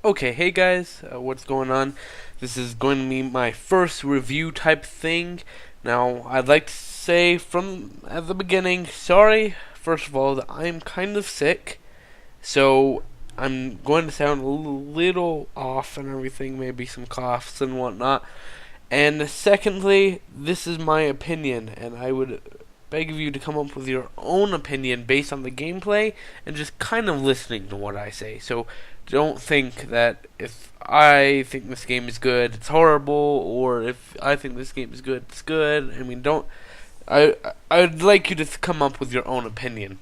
Okay, hey guys, what's going on? This is going to be my first review type thing. Now, I'd like to say from at the beginning, sorry, first of all, that I'm kind of sick, so I'm going to sound a little off and everything, maybe some coughs and whatnot. And secondly, this is my opinion, and I would beg of you to come up with your own opinion based on the gameplay and just kind of listening to what I say. So don't think that if I think this game is good, it's horrible, or if I think this game is good, it's good. I mean, don't. I'd like you to come up with your own opinion.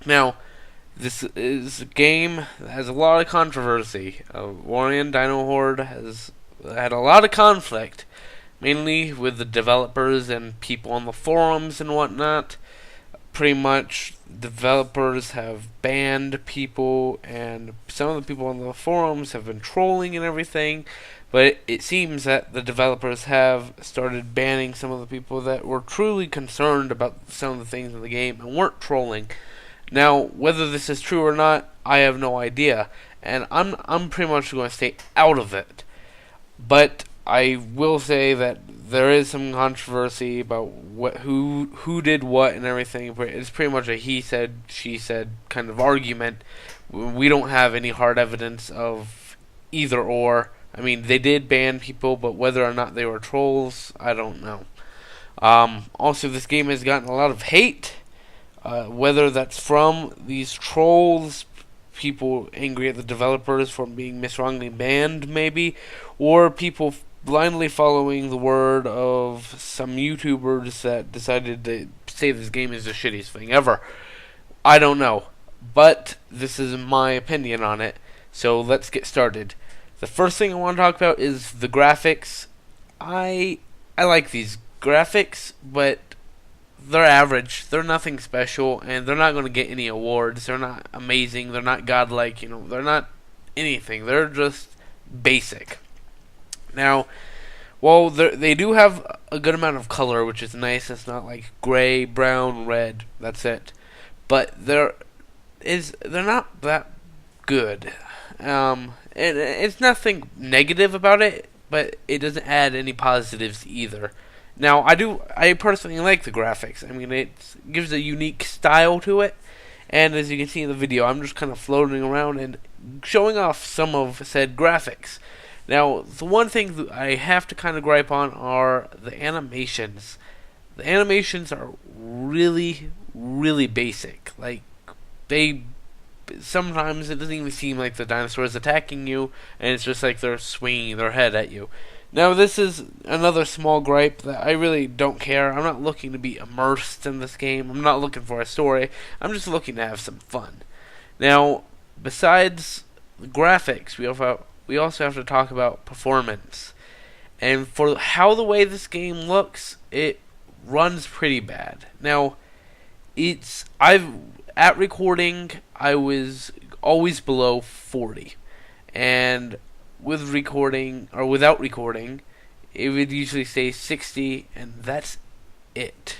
Now, this is a game that has a lot of controversy. ORION Dino Horde has had a lot of conflict, mainly with the developers and people on the forums and whatnot. Pretty much, developers have banned people, and some of the people on the forums have been trolling and everything. But it seems that the developers have started banning some of the people that were truly concerned about some of the things in the game and weren't trolling. Now, whether this is true or not, I have no idea, and I'm pretty much going to stay out of it. But I will say that there is some controversy about who did what and everything. It's pretty much a he said, she said kind of argument. We don't have any hard evidence of either or. I mean, they did ban people, but whether or not they were trolls, I don't know. Also, this game has gotten a lot of hate. Whether that's from these trolls, people angry at the developers for being miswrongly banned, maybe, or people blindly following the word of some YouTubers that decided to say this game is the shittiest thing ever. I don't know, but this is my opinion on it, so let's get started. The first thing I want to talk about is the graphics. I like these graphics, but they're average. They're nothing special, and they're not going to get any awards. They're not amazing. They're not godlike. They're not anything. They're just basic. Now, while they do have a good amount of color, which is nice. It's not like gray, brown, red. That's it. But they're not that good. It's nothing negative about it, but it doesn't add any positives either. Now, I personally like the graphics. I mean, it gives a unique style to it, and as you can see in the video, I'm just kind of floating around and showing off some of said graphics. Now, the one thing that I have to kind of gripe on are the animations. The animations are really, really basic. Like, sometimes it doesn't even seem like the dinosaur is attacking you, and it's just like they're swinging their head at you. Now, this is another small gripe that I really don't care. I'm not looking to be immersed in this game. I'm not looking for a story. I'm just looking to have some fun. Now, besides the graphics, we also have to talk about performance. And for how the way this game looks, it runs pretty bad. Now, at recording, I was always below 40. And with recording, or without recording, it would usually say 60, and that's it.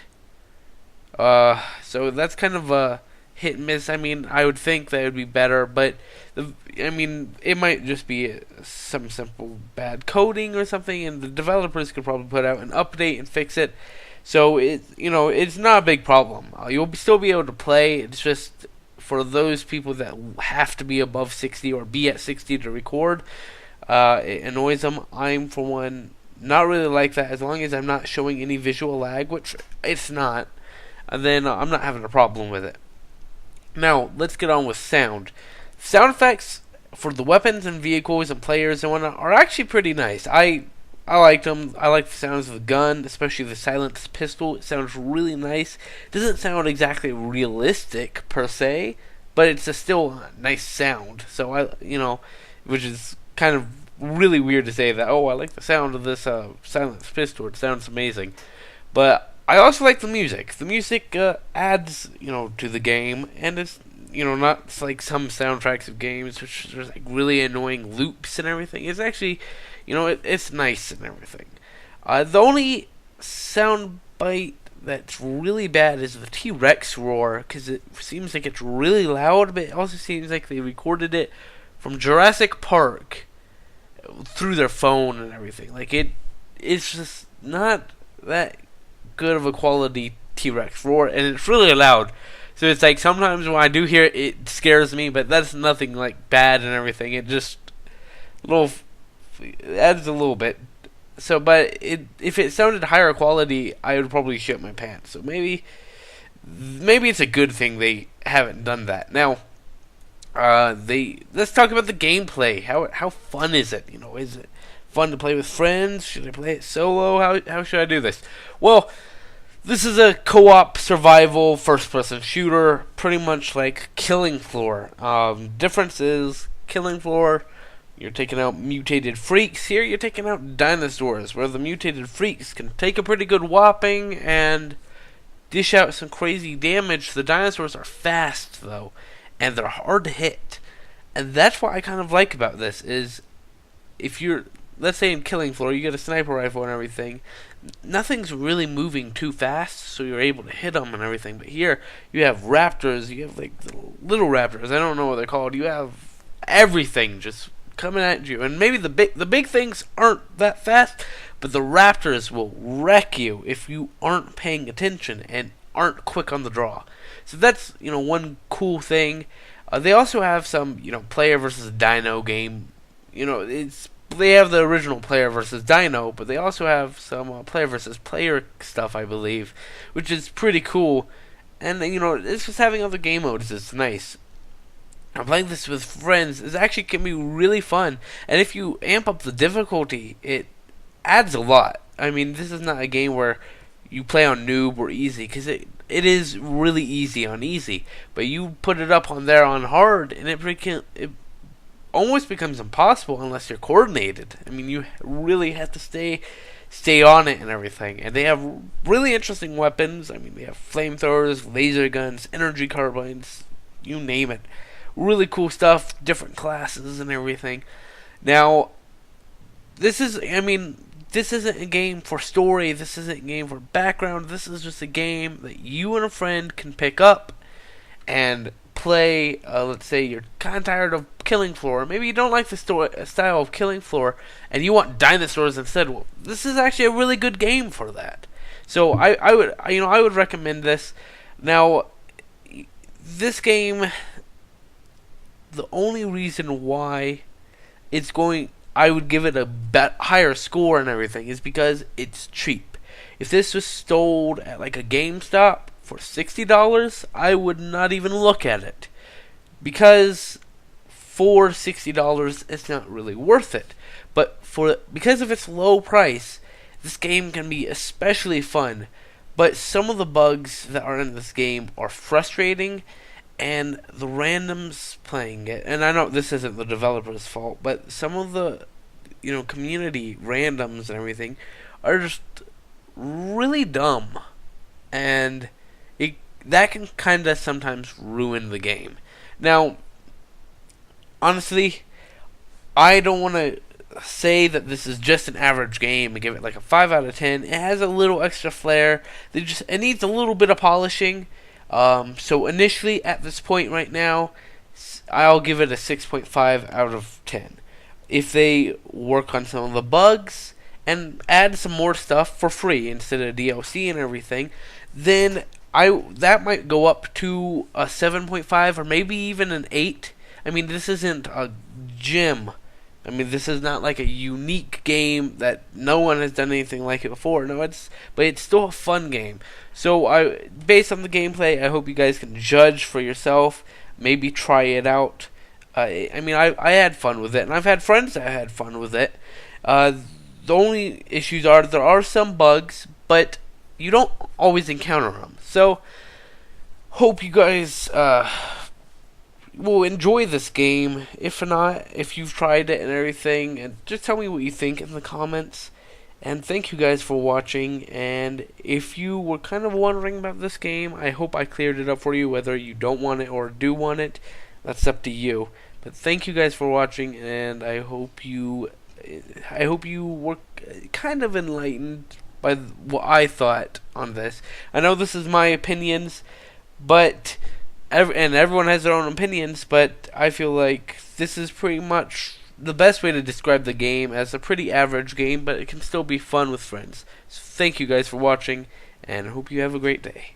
So that's kind of a hit and miss. I mean, I would think that it would be better, but it might just be some simple bad coding or something, and the developers could probably put out an update and fix it. So it's not a big problem. You'll still be able to play. It's just for those people that have to be above 60 or be at 60 to record. It annoys them. I'm, for one, not really like that. As long as I'm not showing any visual lag, which it's not, and then I'm not having a problem with it. Now, let's get on with sound. Sound effects for the weapons and vehicles and players and whatnot are actually pretty nice. I liked them. I like the sounds of the gun, especially the silenced pistol. It sounds really nice. It doesn't sound exactly realistic per se, but it's still a nice sound. So which is kind of really weird to say that. Oh, I like the sound of this silenced pistol. It sounds amazing. But I also like the music. The music adds, to the game, and it's, not like some soundtracks of games, which there's like really annoying loops and everything. It's actually, it's nice and everything. The only sound bite that's really bad is the T-Rex roar, because it seems like it's really loud, but it also seems like they recorded it from Jurassic Park through their phone and everything. Like it's just not that good of a quality T-Rex roar, and it's really loud. So it's like sometimes when I do hear it, it scares me, but that's nothing like bad and everything. It just little adds a little bit. So, but if it sounded higher quality, I would probably shit my pants. So maybe it's a good thing they haven't done that. Now, let's talk about the gameplay. How fun is it? Is it fun to play with friends? Should I play it solo? How should I do this? Well, this is a co-op survival first-person shooter, pretty much like Killing Floor. Difference is Killing Floor, you're taking out mutated freaks. Here you're taking out dinosaurs, where the mutated freaks can take a pretty good whopping and dish out some crazy damage. The dinosaurs are fast, though, and they're hard to hit. And that's what I kind of like about this, is if you're, let's say in Killing Floor, you get a sniper rifle and everything, nothing's really moving too fast, so you're able to hit them and everything. But here, you have raptors, you have like little raptors, I don't know what they're called, you have everything just coming at you. And maybe the big things aren't that fast, but the raptors will wreck you if you aren't paying attention and aren't quick on the draw. So that's, one cool thing. They also have some, player versus dino game. They have the original player versus dino, but they also have some player versus player stuff, I believe, which is pretty cool. And it's just having other game modes is nice. I'm playing this with friends. It actually can be really fun, and if you amp up the difficulty, it adds a lot. I mean, this is not a game where you play on noob or easy, because it is really easy on easy, but you put it up on there on hard, and it almost becomes impossible unless you're coordinated. I mean, you really have to stay on it and everything. And they have really interesting weapons. I mean, they have flamethrowers, laser guns, energy carbines, you name it. Really cool stuff, different classes and everything. Now, this isn't a game for story, this isn't a game for background, this is just a game that you and a friend can pick up and play. Let's say you're kind of tired of Killing Floor, maybe you don't like the style of Killing Floor, and you want dinosaurs instead. Well, this is actually a really good game for that. So I would recommend this. Now, this game, the only reason why I would give it a higher score and everything is because it's cheap. If this was sold at like a GameStop for $60, I would not even look at it, because for $60 it's not really worth it. But because of its low price, this game can be especially fun. But some of the bugs that are in this game are frustrating, and the randoms playing it, and I know this isn't the developer's fault, but some of the community randoms and everything are just really dumb, and that can kind of sometimes ruin the game. Now, honestly, I don't want to say that this is just an average game and give it like a 5 out of 10. It has a little extra flair. It needs a little bit of polishing. So initially, at this point right now, I'll give it a 6.5 out of 10. If they work on some of the bugs and add some more stuff for free instead of DLC and everything, then that might go up to a 7.5 or maybe even an 8. I mean, this isn't a gem. I mean, this is not like a unique game that no one has done anything like it before. No, but it's still a fun game. So, based on the gameplay, I hope you guys can judge for yourself. Maybe try it out. I had fun with it, and I've had friends that had fun with it. The only issues are there are some bugs, but you don't always encounter them. So, hope you guys will enjoy this game. If not, if you've tried it and everything, and just tell me what you think in the comments. And thank you guys for watching. And if you were kind of wondering about this game, I hope I cleared it up for you. Whether you don't want it or do want it, that's up to you. But thank you guys for watching, and I hope you were kind of enlightened by what I thought on this. I know this is my opinions, but and everyone has their own opinions, but I feel like this is pretty much the best way to describe the game, as a pretty average game, but it can still be fun with friends. So thank you guys for watching, and I hope you have a great day.